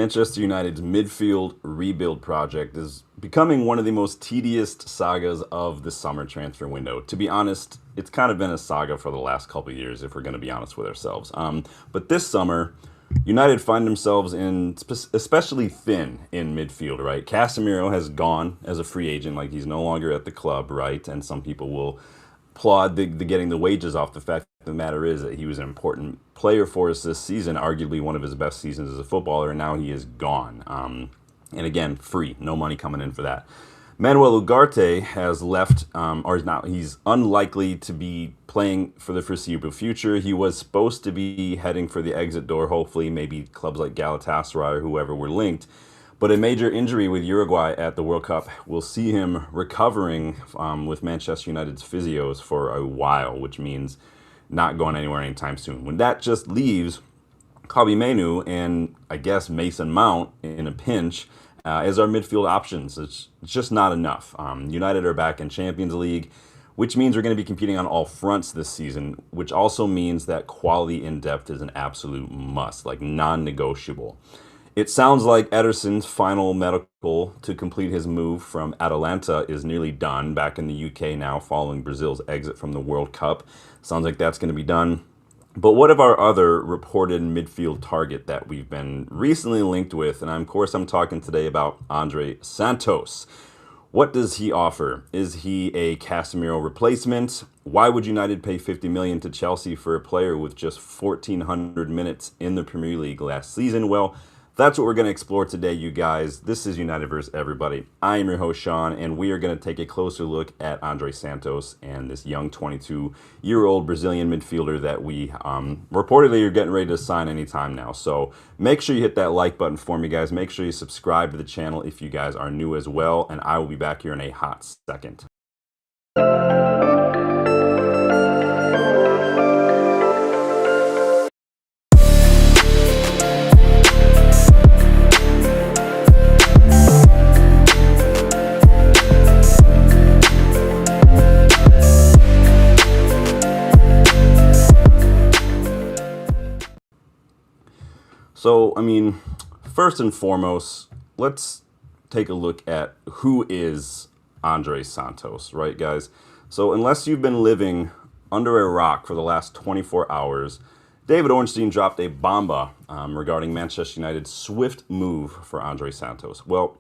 Manchester United's midfield rebuild project is becoming one of the most tedious sagas of the summer transfer window. To be honest, it's kind of been a saga for the last couple of years, if we're going to be honest with ourselves. But this summer, United find themselves in especially thin in midfield, right? Casemiro has gone as a free agent, like he's no longer at the club, right? And some people will applaud the getting the wages off. The fact of the matter is that he was an important player for us this season, arguably one of his best seasons as a footballer, and now he is gone. And again, free, no money coming in for that. Manuel Ugarte has left, or he's unlikely to be playing for the foreseeable future. He was supposed to be heading for the exit door, hopefully, maybe clubs like Galatasaray or whoever were linked. But a major injury with Uruguay at the World Cup will see him recovering with Manchester United's physios for a while, which means not going anywhere anytime soon. When that just leaves Tchouameni and I guess Mason Mount in a pinch as our midfield options, it's just not enough. United are back in Champions League, which means we're going to be competing on all fronts this season, which also means that quality in depth is an absolute must, like non-negotiable. It sounds like Ederson's final medical to complete his move from Atalanta is nearly done, back in the UK now following Brazil's exit from the World Cup. Sounds like that's going to be done. But what of our other reported midfield target that we've been recently linked with? And of course, I'm talking today about Andrey Santos. What does he offer? Is he a Casemiro replacement? Why would United pay $50 million to Chelsea for a player with just 1,400 minutes in the Premier League last season? Well, that's what we're going to explore today, you guys. This is United vs. Everybody. I am your host, Sean, and we are going to take a closer look at Andrey Santos and this young 22-year-old Brazilian midfielder that we reportedly are getting ready to sign anytime now. So make sure you hit that like button for me, guys. Make sure you subscribe to the channel if you guys are new as well, and I will be back here in a hot second. So, first and foremost, let's take a look at who is Andrey Santos, right, guys? So, unless you've been living under a rock for the last 24 hours, David Ornstein dropped a bomba regarding Manchester United's swift move for Andrey Santos. Well,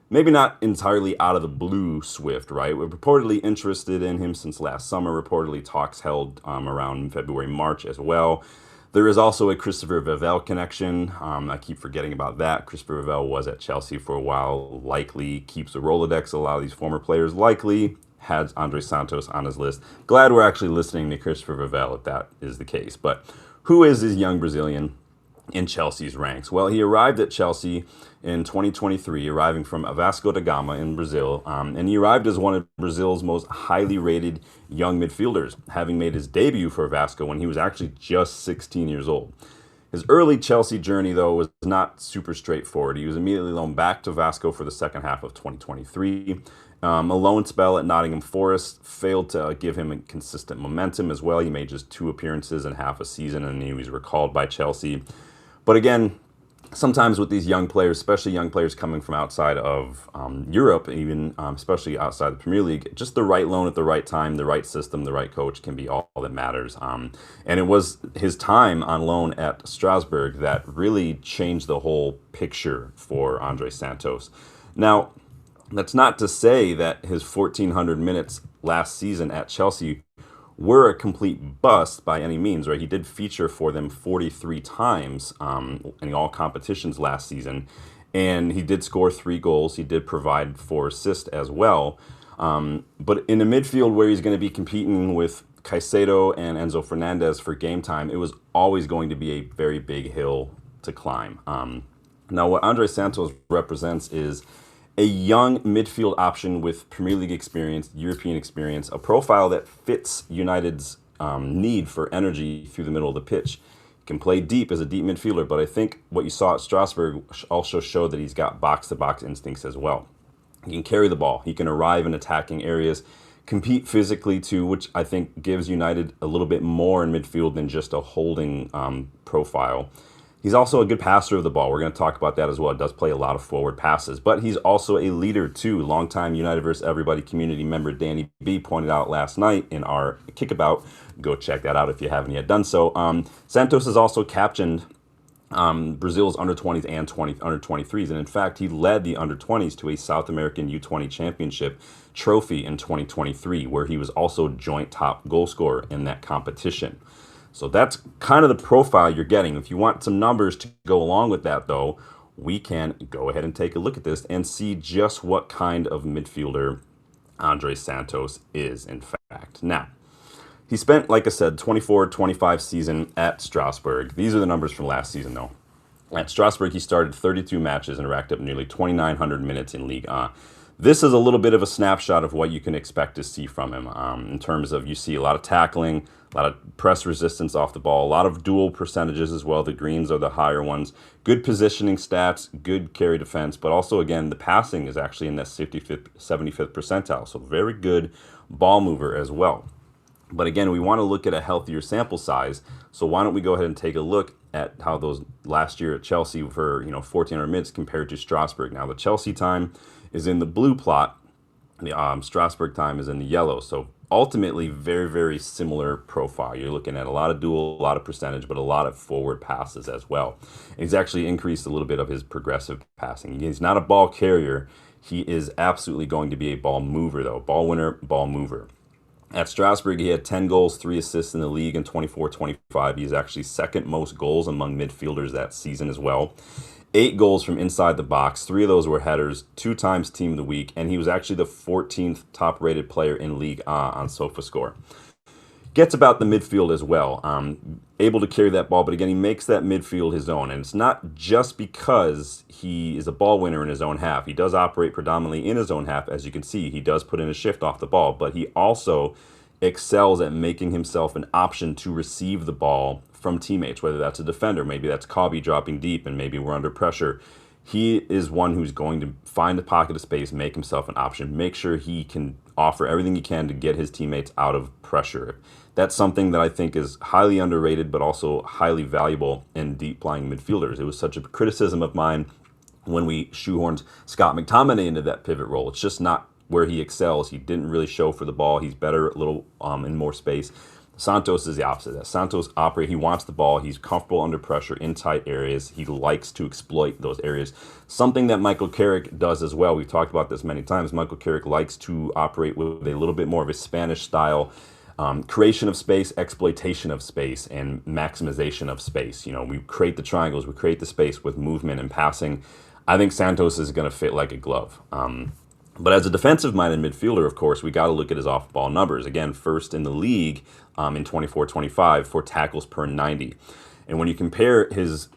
maybe not entirely out of the blue swift, right? We're reportedly interested in him since last summer, reportedly talks held around February, March as well. There is also a Christopher Vivell connection. I keep forgetting about that. Christopher Vivell was at Chelsea for a while, likely keeps a Rolodex. A lot of these former players likely has Andrey Santos on his list. Glad we're actually listening to Christopher Vivell if that is the case. But who is this young Brazilian in Chelsea's ranks? Well, he arrived at Chelsea in 2023, arriving from Vasco da Gama in Brazil, and he arrived as one of Brazil's most highly rated young midfielders, having made his debut for Vasco when he was actually just 16 years old. His early Chelsea journey, though, was not super straightforward. He was immediately loaned back to Vasco for the second half of 2023. A loan spell at Nottingham Forest failed to give him a consistent momentum as well. He made just 2 appearances in half a season, and he was recalled by Chelsea. But again, sometimes with these young players, especially young players coming from outside of Europe, even especially outside the Premier League, just the right loan at the right time, the right system, the right coach can be all that matters. And it was his time on loan at Strasbourg that really changed the whole picture for Andrey Santos. Now, that's not to say that his 1,400 minutes last season at Chelsea were a complete bust by any means, right? He did feature for them 43 times in all competitions last season, and he did score 3 goals. He did provide 4 assists as well. But in a midfield where he's going to be competing with Caicedo and Enzo Fernandez for game time, it was always going to be a very big hill to climb. Now, what Andrey Santos represents is a young midfield option with Premier League experience, European experience, a profile that fits United's need for energy through the middle of the pitch. He can play deep as a deep midfielder, but I think what you saw at Strasbourg also showed that he's got box-to-box instincts as well. He can carry the ball. He can arrive in attacking areas, compete physically too, which I think gives United a little bit more in midfield than just a holding profile. He's also a good passer of the ball. We're going to talk about that as well. It does play a lot of forward passes, but he's also a leader too. Longtime United vs. Everybody community member Danny B pointed out last night in our kickabout. Go check that out if you haven't yet done so. Santos has also captained Brazil's under-20s and under-23s. And in fact, he led the under-20s to a South American U20 championship trophy in 2023, where he was also joint top goal scorer in that competition. So that's kind of the profile you're getting. If you want some numbers to go along with that, though, we can go ahead and take a look at this and see just what kind of midfielder Andrey Santos is, in fact. Now, he spent, like I said, 24-25 season at Strasbourg. These are the numbers from last season, though. At Strasbourg, he started 32 matches and racked up nearly 2,900 minutes in Ligue 1. This is a little bit of a snapshot of what you can expect to see from him in terms of you see a lot of tackling, a lot of press resistance off the ball, a lot of dual percentages as well. The greens are the higher ones. Good positioning stats, good carry defense, but also, again, the passing is actually in that 75th, 75th percentile. So very good ball mover as well. But again, we want to look at a healthier sample size. So why don't we go ahead and take a look at how those last year at Chelsea for 1,400 minutes compared to Strasbourg. Now the Chelsea time is in the blue plot. The Strasbourg time is in the yellow. So ultimately, very, very similar profile. You're looking at a lot of dual, a lot of percentage, but a lot of forward passes as well. And he's actually increased a little bit of his progressive passing. He's not a ball carrier. He is absolutely going to be a ball mover, though. Ball winner, ball mover. At Strasbourg, he had 10 goals, 3 assists in the league in 24-25. He's actually second most goals among midfielders that season as well. 8 goals from inside the box. 3 of those were headers, 2 times Team of the Week, and he was actually the 14th top-rated player in Ligue 1 on SofaScore. Gets about the midfield as well. Able to carry that ball, but again, he makes that midfield his own. And it's not just because he is a ball winner in his own half. He does operate predominantly in his own half, as you can see. He does put in a shift off the ball, but he also excels at making himself an option to receive the ball from teammates, whether that's a defender, maybe that's Cobby dropping deep, and maybe we're under pressure. He is one who's going to find a pocket of space, make himself an option, make sure he can offer everything he can to get his teammates out of pressure. That's something that I think is highly underrated, but also highly valuable in deep-lying midfielders. It was such a criticism of mine when we shoehorned Scott McTominay into that pivot role. It's just not where he excels. He didn't really show for the ball. He's better a little in more space. Santos is the opposite. Santos operates, he wants the ball, he's comfortable under pressure in tight areas, he likes to exploit those areas. Something that Michael Carrick does as well. We've talked about this many times. Michael Carrick likes to operate with a little bit more of a Spanish style creation of space, exploitation of space, and maximization of space. We create the triangles, we create the space with movement and passing. I think Santos is going to fit like a glove. But as a defensive-minded midfielder, of course, we got to look at his off-ball numbers. Again, first in the league in 24-25 for tackles per 90. And when you compare his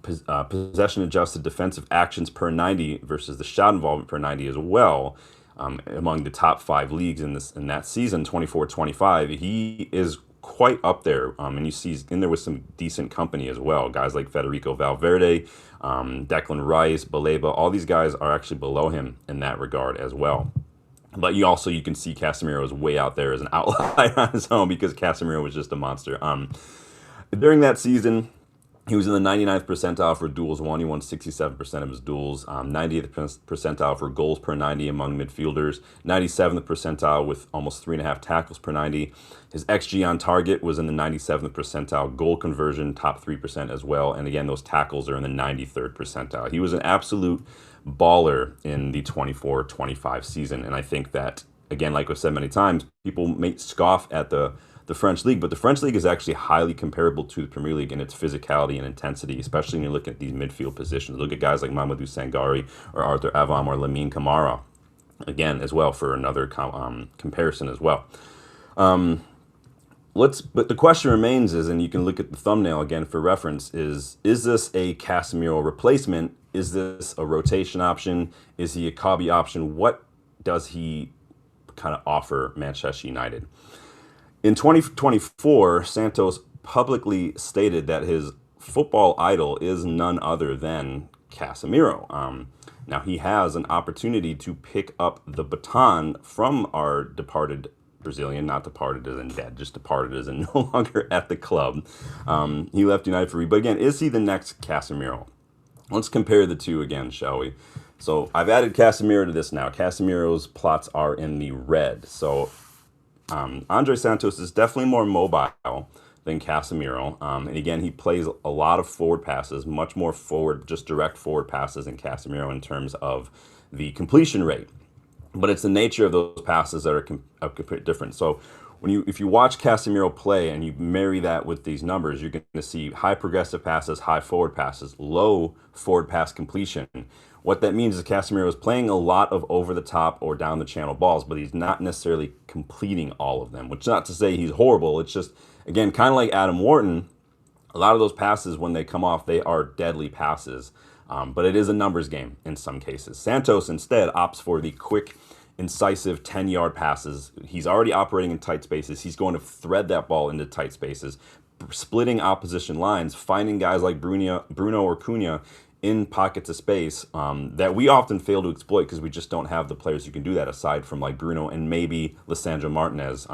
possession-adjusted defensive actions per 90 versus the shot involvement per 90 as well, among the top 5 leagues in that season, 24-25, he is quite up there. And you see he's in there with some decent company as well. Guys like Federico Valverde, Declan Rice, Baleba, all these guys are actually below him in that regard as well. But you can see Casemiro is way out there as an outlier on his own because Casemiro was just a monster. During that season, he was in the 99th percentile for duels won. He won 67% of his duels. 90th percentile for goals per 90 among midfielders. 97th percentile with almost 3.5 tackles per 90. His XG on target was in the 97th percentile. Goal conversion, top 3% as well. And again, those tackles are in the 93rd percentile. He was an absolute baller in the 24-25 season. And I think that, again, like I've said many times, people may scoff at the French League, but the French League is actually highly comparable to the Premier League in its physicality and intensity, especially when you look at these midfield positions. Look at guys like Mamadou Sangare or Arthur Avam or Lamine Camara, again, as well, for another comparison as well. But the question remains is, and you can look at the thumbnail again for reference, is this a Casemiro replacement? Is this a rotation option? Is he a Cobby option? What does he kind of offer Manchester United? In 2024, Santos publicly stated that his football idol is none other than Casemiro. Now, he has an opportunity to pick up the baton from our departed Brazilian, not departed as in dead, just departed as in no longer at the club. He left United for but again, is he the next Casemiro? Let's compare the two again, shall we? So I've added Casemiro to this now. Casemiro's plots are in the red. So Andrey Santos is definitely more mobile than Casemiro. And again, he plays a lot of forward passes, much more forward, just direct forward passes than Casemiro in terms of the completion rate. But it's the nature of those passes that are completely different. So if you watch Casemiro play and you marry that with these numbers, you're going to see high progressive passes, high forward passes, low forward pass completion. What that means is Casemiro is playing a lot of over the top or down the channel balls, but he's not necessarily completing all of them, which is not to say he's horrible. It's just, again, kind of like Adam Wharton, a lot of those passes, when they come off, they are deadly passes. But it is a numbers game in some cases. Santos instead opts for the quick, incisive 10-yard passes. He's already operating in tight spaces. He's going to thread that ball into tight spaces, splitting opposition lines, finding guys like Bruno or Cunha in pockets of space that we often fail to exploit because we just don't have the players who can do that aside from like Bruno and maybe Lisandro Martinez.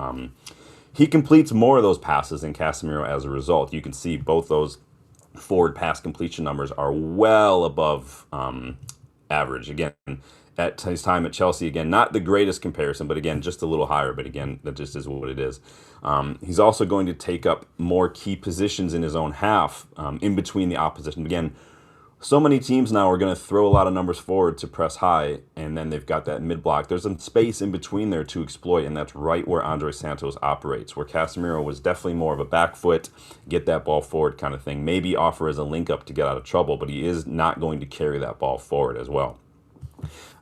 He completes more of those passes than Casemiro as a result. You can see both those forward pass completion numbers are well above average. Again, at his time at Chelsea, again, not the greatest comparison, but again, just a little higher. But again, that just is what it is. He's also going to take up more key positions in his own half in between the opposition. Again, so many teams now are going to throw a lot of numbers forward to press high, and then they've got that mid block. There's some space in between there to exploit, and that's right where Andrey Santos operates, where Casemiro was definitely more of a back foot, get that ball forward kind of thing, maybe offer as a link up to get out of trouble, but he is not going to carry that ball forward as well.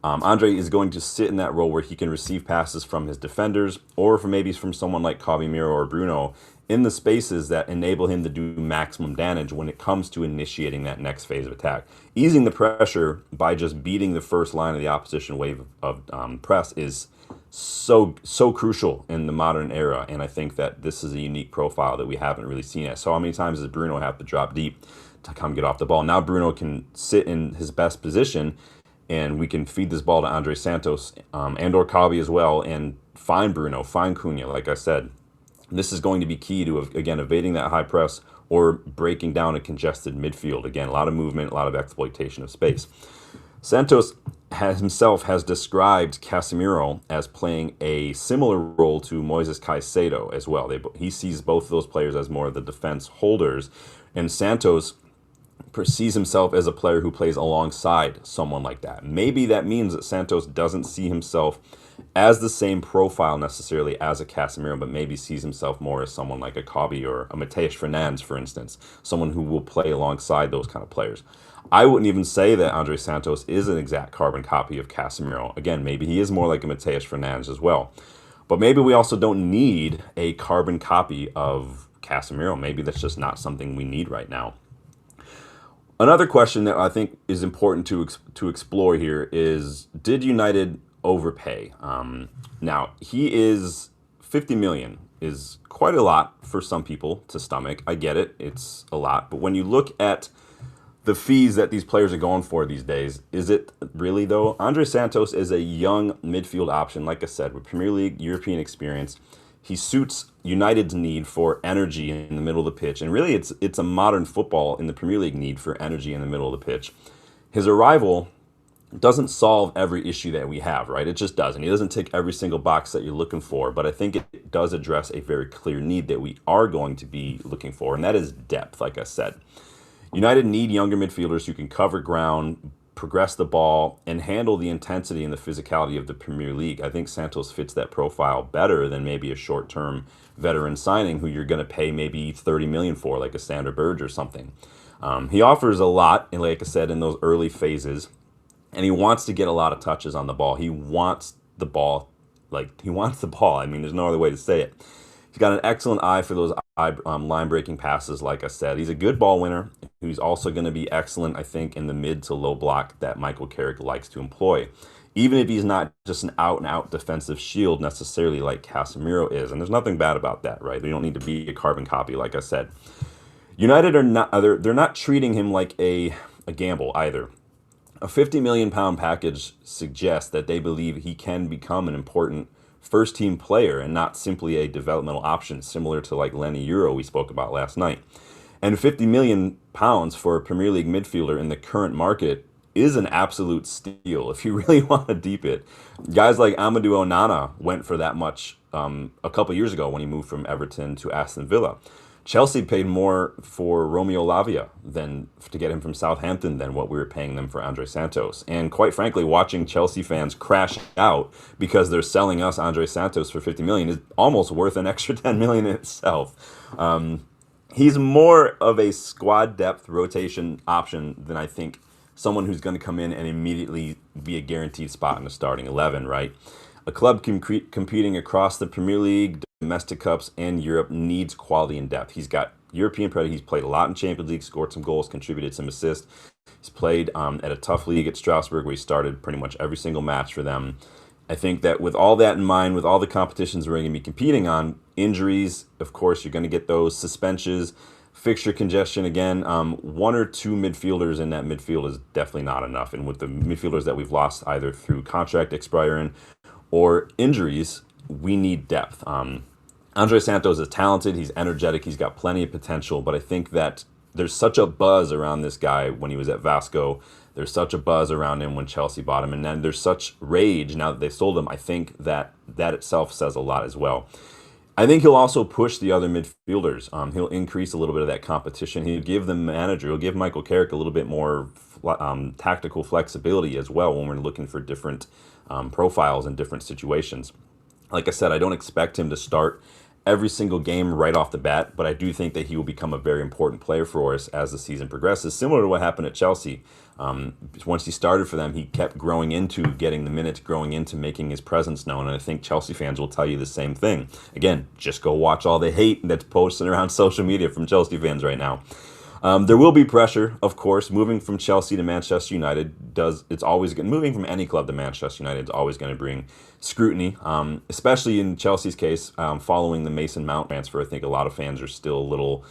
Andrey is going to sit in that role where he can receive passes from his defenders or from someone like Casemiro or Bruno in the spaces that enable him to do maximum damage when it comes to initiating that next phase of attack. Easing the pressure by just beating the first line of the opposition wave of press is so crucial in the modern era, and I think that this is a unique profile that we haven't really seen yet. So how many times does Bruno have to drop deep to come get off the ball? Now Bruno can sit in his best position, and we can feed this ball to Andrey Santos and or Kabi as well, and find Bruno, find Cunha, like I said. This is going to be key to, again, evading that high press or breaking down a congested midfield. Again, a lot of movement, a lot of exploitation of space. Santos himself has described Casemiro as playing a similar role to Moises Caicedo as well. He sees both of those players as more of the defense holders, and Santos perceives himself as a player who plays alongside someone like that. Maybe that means that Santos doesn't see himself as the same profile necessarily as a Casemiro, but maybe sees himself more as someone like a Kabi or a Mateus Fernandes, for instance, someone who will play alongside those kind of players. I wouldn't even say that Andrey Santos is an exact carbon copy of Casemiro. Again, maybe he is more like a Mateus Fernandes as well. But maybe we also don't need a carbon copy of Casemiro. Maybe that's just not something we need right now. Another question that I think is important to explore here is, did United overpay? Now, he is 50 million is quite a lot for some people to stomach. I get it. It's a lot. But when you look at the fees that these players are going for these days, is it really though? Andrey Santos is a young midfield option, like I said, with Premier League, European experience. He suits United's need for energy in the middle of the pitch. And really, it's a modern football in the Premier League need for energy in the middle of the pitch. His arrival doesn't solve every issue that we have, right? It just doesn't. He doesn't tick every single box that you're looking for, but I think it does address a very clear need that we are going to be looking for, and that is depth, like I said. United need younger midfielders who can cover ground, progress the ball, and handle the intensity and the physicality of the Premier League. I think Santos fits that profile better than maybe a short-term veteran signing who you're going to pay maybe 30 million for, like a Sander Berge or something. He offers a lot, and like I said, in those early phases, and he wants to get a lot of touches on the ball. He wants the ball. I mean, there's no other way to say it. He's got an excellent eye for those line-breaking passes, like I said. He's a good ball winner who's also going to be excellent, I think, in the mid to low block that Michael Carrick likes to employ, even if he's not just an out-and-out defensive shield necessarily like Casemiro is. And there's nothing bad about that, right? They don't need to be a carbon copy, like I said. United are not, they're not treating him like a gamble either. A £50 million package suggests that they believe he can become an important first team player and not simply a developmental option, similar to like Lenny Euro we spoke about last night. And 50 million pounds for a Premier League midfielder in the current market is an absolute steal if you really want to deep it. Guys like Amadou Onana went for that much a couple years ago when he moved from Everton to Aston Villa. Chelsea paid more for Romeo Lavia than to get him from Southampton than what we were paying them for Andrey Santos. And quite frankly, watching Chelsea fans crash out because they're selling us Andrey Santos for 50 million is almost worth an extra 10 million in itself. He's more of a squad depth rotation option than I think someone who's going to come in and immediately be a guaranteed spot in the starting 11, right? A club competing across the Premier League, domestic cups, and Europe needs quality and depth. He's got European pedigree. He's played a lot in Champions League, scored some goals, contributed some assists. He's played at a tough league at Strasbourg where he started pretty much every single match for them. I think that with all that in mind, with all the competitions we're going to be competing on, injuries, of course, you're going to get those, suspensions, fixture congestion again. One or two midfielders in that midfield is definitely not enough. And with the midfielders that we've lost either through contract expiring or injuries, we need depth. Andrey Santos is talented. He's energetic. He's got plenty of potential. But I think that there's such a buzz around this guy when he was at Vasco. There's such a buzz around him when Chelsea bought him. And then there's such rage now that they sold him. I think that that itself says a lot as well. I think he'll also push the other midfielders. He'll increase a little bit of that competition. He'll give the manager, he'll give Michael Carrick a little bit more tactical flexibility as well when we're looking for different profiles and different situations. Like I said, I don't expect him to start every single game right off the bat, but I do think that he will become a very important player for us as the season progresses, similar to what happened at Chelsea. Once he started for them, he kept growing into getting the minutes, growing into making his presence known, and I think Chelsea fans will tell you the same thing. Again, just go watch all the hate that's posted around social media from Chelsea fans right now. There will be pressure, of course. Moving from Chelsea to Manchester United moving from any club to Manchester United is always going to bring scrutiny, especially in Chelsea's case, following the Mason Mount transfer. I think a lot of fans are still a little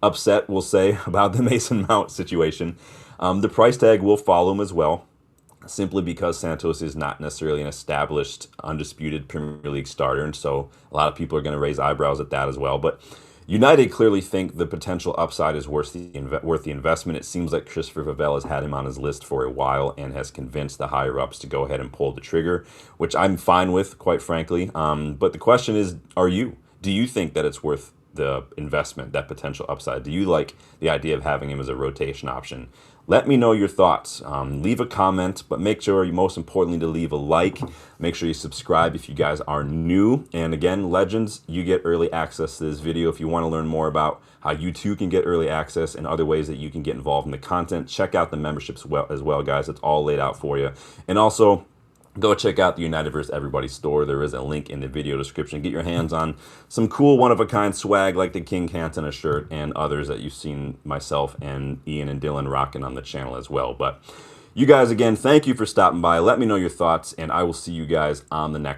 upset, we'll say, about the Mason Mount situation. The price tag will follow him as well, simply because Santos is not necessarily an established, undisputed Premier League starter, and so a lot of people are going to raise eyebrows at that as well. But United clearly think the potential upside is worth the investment. It seems like Christopher Vivell has had him on his list for a while and has convinced the higher-ups to go ahead and pull the trigger, which I'm fine with, quite frankly. But the question is, do you think that it's worth the investment, that potential upside? Do you like the idea of having him as a rotation option? Let me know your thoughts. Leave a comment, but make sure, most importantly, to leave a like. Make sure you subscribe if you guys are new. And again, Legends, you get early access to this video. If you want to learn more about how you too can get early access and other ways that you can get involved in the content, check out the memberships as well, guys. It's all laid out for you. And also, go check out the United vs. Everybody store. There is a link in the video description. Get your hands on some cool one-of-a-kind swag like the King Cantona shirt and others that you've seen myself and Ian and Dylan rocking on the channel as well. But you guys, again, thank you for stopping by. Let me know your thoughts, and I will see you guys on the next